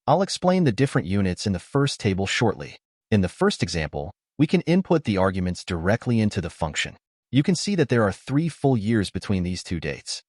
I'll explain the different units in the first table shortly. In the first example, we can input the arguments directly into the function. You can see that there are 3 full years between these two dates.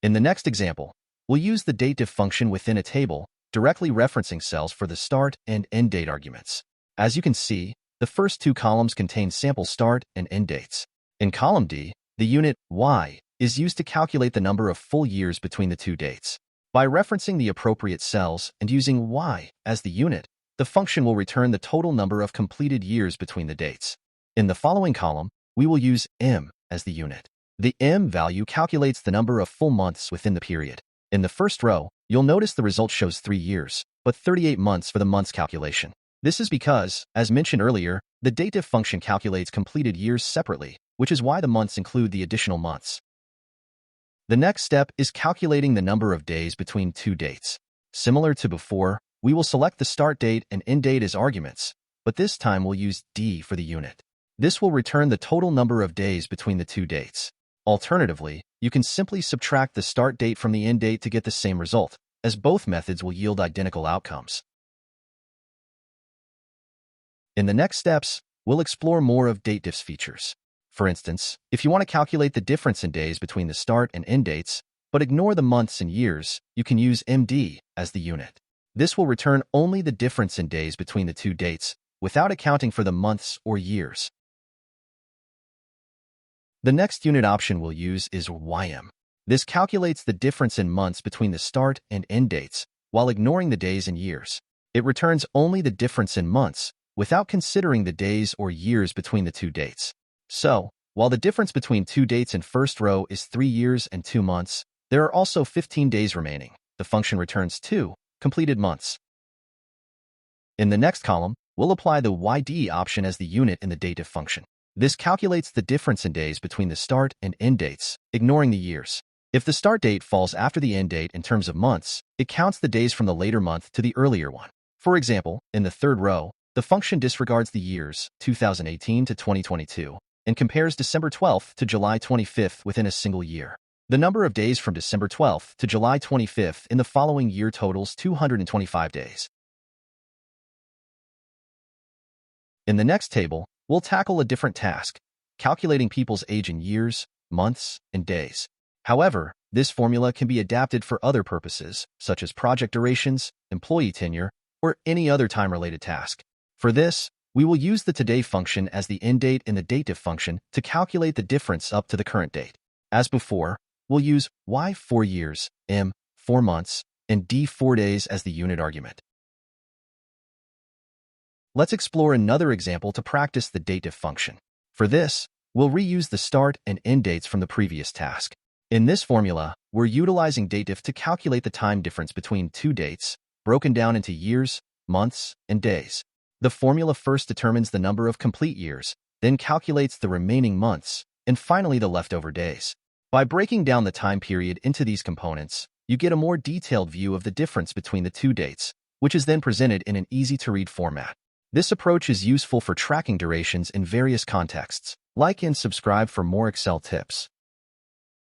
In the next example, we'll use the DATEDIF function within a table, directly referencing cells for the start and end date arguments. As you can see, the first 2 columns contain sample start and end dates. In column D, the unit Y is used to calculate the number of full years between the 2 dates. By referencing the appropriate cells and using Y as the unit, the function will return the total number of completed years between the dates. In the following column, we will use M as the unit. The M value calculates the number of full months within the period. In the first row, you'll notice the result shows 3 years, but 38 months for the months calculation. This is because, as mentioned earlier, the DATEDIF function calculates completed years separately, which is why the months include the additional months. The next step is calculating the number of days between 2 dates. Similar to before, we will select the start date and end date as arguments, but this time we'll use D for the unit. This will return the total number of days between the 2 dates. Alternatively, you can simply subtract the start date from the end date to get the same result, as both methods will yield identical outcomes. In the next steps, we'll explore more of DATEDIF's features. For instance, if you want to calculate the difference in days between the start and end dates, but ignore the months and years, you can use MD as the unit. This will return only the difference in days between the 2 dates, without accounting for the months or years. The next unit option we'll use is YM. This calculates the difference in months between the start and end dates, while ignoring the days and years. It returns only the difference in months, without considering the days or years between the 2 dates. So, while the difference between 2 dates in first row is 3 years and 2 months, there are also 15 days remaining. The function returns 2 completed months. In the next column, we'll apply the YD option as the unit in the DATEDIF function. This calculates the difference in days between the start and end dates, ignoring the years. If the start date falls after the end date in terms of months, it counts the days from the later month to the earlier one. For example, in the third row, the function disregards the years 2018 to 2022 and compares December 12th to July 25th within a single year. The number of days from December 12th to July 25th in the following year totals 225 days. In the next table, we'll tackle a different task, calculating people's age in years, months, and days. However, this formula can be adapted for other purposes, such as project durations, employee tenure, or any other time-related task. For this, we will use the today function as the end date in the DATEDIF function to calculate the difference up to the current date. As before, we'll use Y 4 years, M 4 months, and D 4 days as the unit argument. Let's explore another example to practice the DATEDIF function. For this, we'll reuse the start and end dates from the previous task. In this formula, we're utilizing DATEDIF to calculate the time difference between 2 dates, broken down into years, months, and days. The formula first determines the number of complete years, then calculates the remaining months, and finally the leftover days. By breaking down the time period into these components, you get a more detailed view of the difference between the 2 dates, which is then presented in an easy-to-read format. This approach is useful for tracking durations in various contexts. Like and subscribe for more Excel tips.